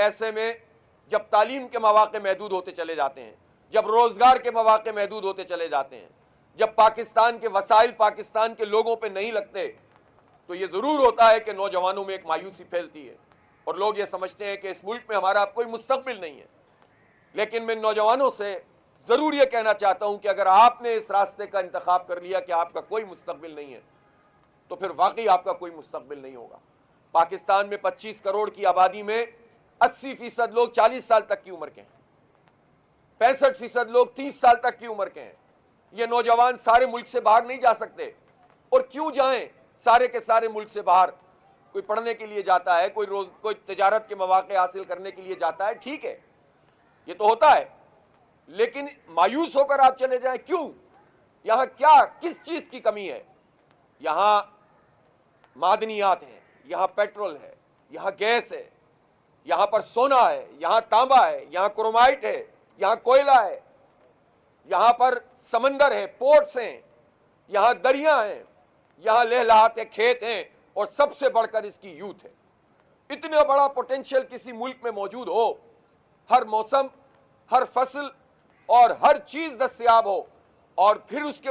ایسے میں جب تعلیم کے مواقع محدود ہوتے چلے جاتے ہیں، جب روزگار کے مواقع محدود ہوتے چلے جاتے ہیں، جب پاکستان کے وسائل پاکستان کے لوگوں پہ نہیں لگتے، تو یہ ضرور ہوتا ہے کہ نوجوانوں میں ایک مایوسی پھیلتی ہے اور لوگ یہ سمجھتے ہیں کہ اس ملک میں ہمارا اب کوئی مستقبل نہیں ہے۔ لیکن میں نوجوانوں سے ضرور یہ کہنا چاہتا ہوں کہ اگر آپ نے اس راستے کا انتخاب کر لیا کہ آپ کا کوئی مستقبل نہیں ہے، تو پھر واقعی آپ کا کوئی مستقبل نہیں ہوگا۔ پاکستان میں 25 کروڑ کی آبادی میں 80% لوگ 40 سال تک کی عمر کے ہیں، 65% لوگ 30 سال تک کی عمر کے ہیں۔ یہ نوجوان سارے ملک سے باہر نہیں جا سکتے، اور کیوں جائیں؟ سارے کے سارے ملک سے باہر کوئی پڑھنے کے لیے جاتا ہے، کوئی تجارت کے مواقع حاصل کرنے کے لیے جاتا ہے، ٹھیک ہے، یہ تو ہوتا ہے، لیکن مایوس ہو کر آپ چلے جائیں کیوں؟ یہاں کیا کس چیز کی کمی ہے؟ یہاں معدنیات ہیں، یہاں پیٹرول ہے، یہاں گیس ہے، یہاں پر سونا ہے، یہاں تانبا ہے، یہاں کرومائٹ ہے، یہاں کوئلہ ہے، یہاں پر سمندر ہے، پورٹس ہیں، یہاں دریا ہیں، یہاں لہلہاتے کھیت ہیں، اور سب سے بڑھ کر اس کی یوتھ ہے۔ اتنا بڑا پوٹینشیل کسی ملک میں موجود ہو، ہر موسم، ہر فصل اور ہر چیز دستیاب ہو، اور پھر اس کے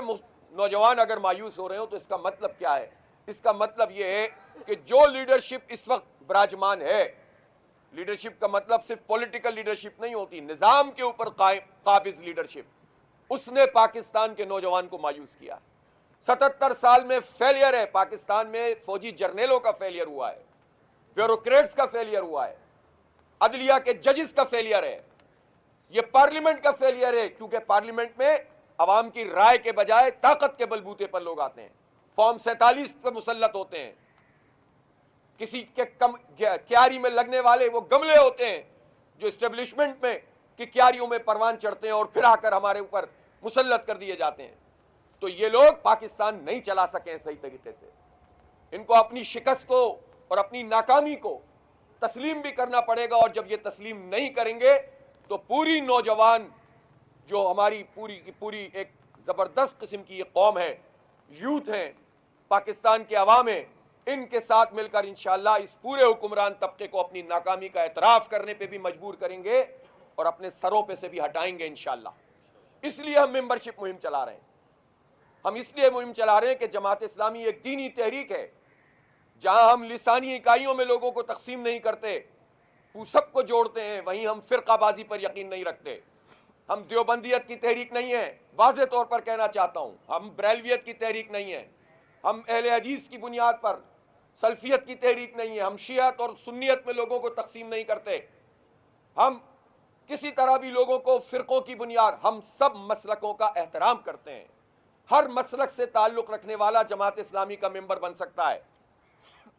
نوجوان اگر مایوس ہو رہے ہو، تو اس کا مطلب کیا ہے؟ اس کا مطلب یہ ہے کہ جو لیڈرشپ اس وقت براجمان ہے، لیڈرشپ کا مطلب صرف پولیٹیکل لیڈرشپ نہیں ہوتی، نظام کے اوپر قابض لیڈرشپ، اس نے پاکستان کے نوجوان کو مایوس کیا ہے۔ 77 سال میں فیلئر ہے پاکستان میں، فوجی جرنیلوں کا فیلئر ہوا ہے، بیوروکریٹس کا فیلئر ہوا ہے، عدلیہ کے ججز کا فیلئر ہے، یہ پارلیمنٹ کا فیلئر ہے، کیونکہ پارلیمنٹ میں عوام کی رائے کے بجائے طاقت کے بلبوتے پر لوگ آتے ہیں، فارم 47 پہ مسلط ہوتے ہیں، کسی کے کیاری میں لگنے والے وہ گملے ہوتے ہیں جو اسٹیبلشمنٹ میں کی کیاریوں میں پروان چڑھتے ہیں اور پھر آ کر ہمارے اوپر مسلط کر دیے جاتے ہیں۔ تو یہ لوگ پاکستان نہیں چلا سکے صحیح طریقے سے، ان کو اپنی شکست کو اور اپنی ناکامی کو تسلیم بھی کرنا پڑے گا، اور جب یہ تسلیم نہیں کریں گے تو پوری نوجوان جو ہماری پوری کی پوری ایک زبردست قسم کی یہ قوم ہے، یوتھ ہیں، پاکستان کے عوام ہیں، ان کے ساتھ مل کر انشاءاللہ اس پورے حکمران طبقے کو اپنی ناکامی کا اعتراف کرنے پہ بھی مجبور کریں گے اور اپنے سروں پہ سے بھی ہٹائیں گے انشاءاللہ۔ اس لیے ہم ممبرشپ مہم چلا رہے ہیں، ہم اس لیے مہم چلا رہے ہیں کہ جماعت اسلامی ایک دینی تحریک ہے، جہاں ہم لسانی اکائیوں میں لوگوں کو تقسیم نہیں کرتے، سب کو جوڑتے ہیں، وہیں ہم فرقہ بازی پر یقین نہیں رکھتے۔ ہم دیوبندیت کی تحریک نہیں ہے، واضح طور پر کہنا چاہتا ہوں، ہم بریلویت کی تحریک نہیں ہے، ہم اہل حدیث کی بنیاد پر سلفیت کی تحریک نہیں ہے، ہم شیعت اور سنیت میں لوگوں کو تقسیم نہیں کرتے، ہم کسی طرح بھی لوگوں کو فرقوں کی بنیاد، ہم سب مسلکوں کا احترام کرتے ہیں۔ ہر مسلک سے تعلق رکھنے والا جماعت اسلامی کا ممبر بن سکتا ہے،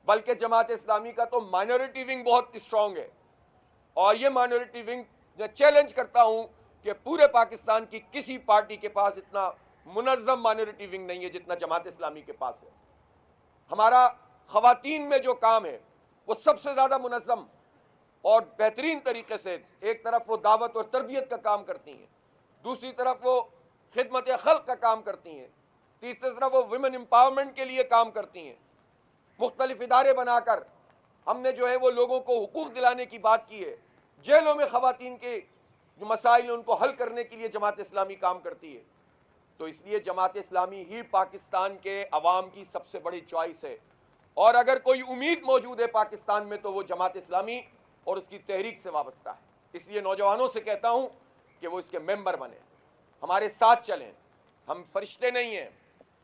بلکہ جماعت اسلامی کا تو مائنورٹی ونگ بہت اسٹرانگ ہے، اور یہ مائنورٹی ونگ میں چیلنج کرتا ہوں کہ پورے پاکستان کی کسی پارٹی کے پاس اتنا منظم مائنورٹی ونگ نہیں ہے جتنا جماعت اسلامی کے پاس ہے۔ ہمارا خواتین میں جو کام ہے وہ سب سے زیادہ منظم اور بہترین طریقے سے، ایک طرف وہ دعوت اور تربیت کا کام کرتی ہیں، دوسری طرف وہ خدمت خلق کا کام کرتی ہیں، تیسری طرف وہ ویمن امپاورمنٹ کے لیے کام کرتی ہیں۔ مختلف ادارے بنا کر ہم نے جو ہے وہ لوگوں کو حقوق دلانے کی بات کی ہے، جیلوں میں خواتین کے جو مسائل ہیں ان کو حل کرنے کے لیے جماعت اسلامی کام کرتی ہے۔ تو اس لیے جماعت اسلامی ہی پاکستان کے عوام کی سب سے بڑی چوائس ہے، اور اگر کوئی امید موجود ہے پاکستان میں تو وہ جماعت اسلامی اور اس کی تحریک سے وابستہ ہے۔ اس لیے نوجوانوں سے کہتا ہوں کہ وہ اس کے ممبر بنیں، ہمارے ساتھ چلیں، ہم فرشتے نہیں ہیں،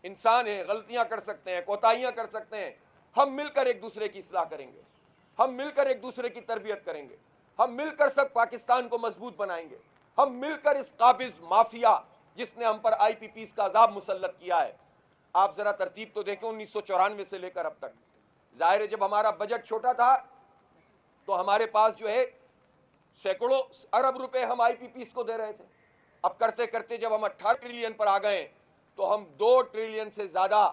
انسان ہیں، غلطیاں کر سکتے ہیں، کوتاہیاں کر سکتے ہیں، ہم مل کر ایک دوسرے کی اصلاح کریں گے، ہم مل کر ایک دوسرے کی تربیت کریں گے، ہم مل کر سب پاکستان کو مضبوط بنائیں گے، ہم مل کر اس قابض مافیا جس نے ہم پر آئی پی پیز کا عذاب مسلط کیا ہے۔ آپ ذرا ترتیب تو دیکھیں 1994 سے لے کر اب تک، ظاہر ہے جب ہمارا بجٹ چھوٹا تھا تو ہمارے پاس جو ہے سینکڑوں ارب روپے ہم آئی پی پیز کو دے رہے تھے، اب کرتے کرتے جب ہم 18 ٹریلین پر آ گئے تو ہم 2 ٹریلین سے زیادہ،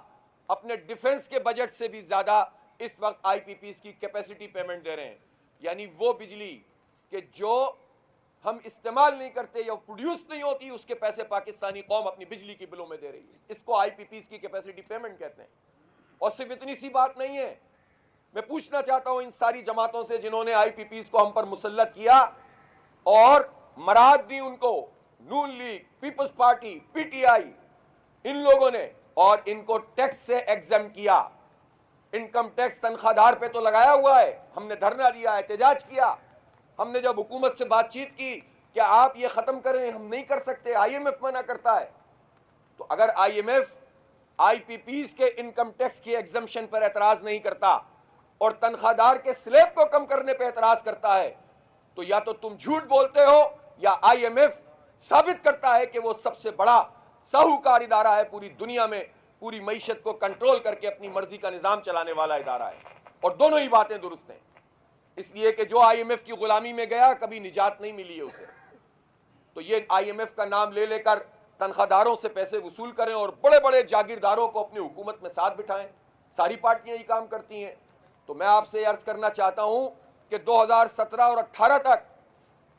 اپنے ڈیفنس کے بجٹ سے بھی زیادہ اس وقت آئی پی پیز کی کیپیسٹی پیمنٹ دے رہے ہیں، یعنی وہ بجلی کہ جو ہم استعمال نہیں کرتے یا پروڈیوس نہیں ہوتی، اس کے پیسے پاکستانی قوم اپنی بجلی کی بلوں میں دے رہی ہے۔ اس کو آئی پی پیز کی کیپیسٹی پیمنٹ کہتے ہیں۔ اور صرف اتنی سی بات نہیں ہے، میں پوچھنا چاہتا ہوں ان ساری جماعتوں سے جنہوں نے آئی پی پیز کو ہم پر مسلط کیا اور مراد دی ان کو، Noon League, Peoples Party, P T I, ان لوگوں نے، اور ان کو ٹیکس سے ایگزم کیا. انکم ٹیکس تنخواہ دار پہ تو لگایا ہوا ہے. ہم نے دھرنا دیا، احتجاج کیا. ہم نے جب حکومت سے بات چیت کی کہ آپ یہ ختم کریں، ہم نہیں کر سکتے، آئی ایم ایف منع کرتا ہے. تو اگر I M F I P Ps کے انکم ٹیکس کی ایگزمشن پر اعتراض نہیں کرتا اور تنخواہ دار کے سلیب کو کم کرنے پہ اعتراض کرتا ہے تو یا تو تم جھوٹ بولتے ہو یا آئی ایم ایف ثابت کرتا ہے کہ وہ سب سے بڑا ساہوکار ادارہ ہے پوری دنیا میں، پوری معیشت کو کنٹرول کر کے اپنی مرضی کا نظام چلانے والا ادارہ ہے. اور دونوں ہی باتیں درست ہیں. اس لیے کہ جو آئی ایم ایف کی غلامی میں گیا کبھی نجات نہیں ملی ہے اسے. تو یہ آئی ایم ایف کا نام لے لے کر تنخواہ داروں سے پیسے وصول کریں اور بڑے بڑے جاگیرداروں کو اپنی حکومت میں ساتھ بٹھائیں. ساری پارٹیاں یہ کام کرتی ہیں. تو میں آپ سے عرض کرنا چاہتا ہوں کہ 2017 اور 18 تک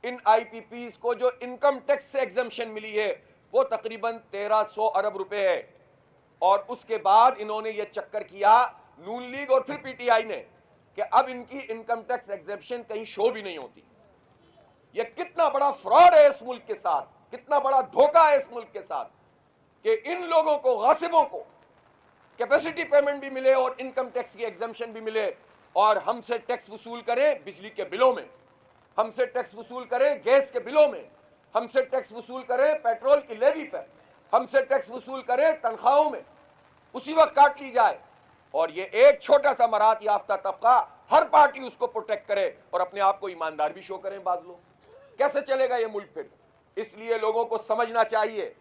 ان آئی پی پیز کو جو انکم ٹیکس سے ایگزمشن ملی ہے وہ تقریباً 1300 ارب روپے ہے. اور اس کے بعد انہوں نے یہ چکر کیا نون لیگ اور پھر پی ٹی آئی نے کہ اب ان کی انکم ٹیکس ایگزمشن کہیں شو بھی نہیں ہوتی. یہ کتنا بڑا فراڈ ہے اس ملک کے ساتھ، کتنا بڑا دھوکہ ہے اس ملک کے ساتھ کہ ان لوگوں کو، غاصبوں کو، کیپیسٹی پیمنٹ بھی ملے اور انکم ٹیکس کی ایگزمشن بھی ملے اور ہم سے ٹیکس وصول کریں بجلی کے بلوں میں، ہم سے ٹیکس وصول کریں گیس کے بلوں میں، ہم سے ٹیکس وصول کریں پیٹرول کی لیوی پر، ہم سے ٹیکس وصول کریں تنخواہوں میں، اسی وقت کاٹ لی جائے. اور یہ ایک چھوٹا سا مراعات یافتہ طبقہ، ہر پارٹی اس کو پروٹیکٹ کرے اور اپنے آپ کو ایماندار بھی شو کریں بعض لوگ. کیسے چلے گا یہ ملک پھر؟ اس لیے لوگوں کو سمجھنا چاہیے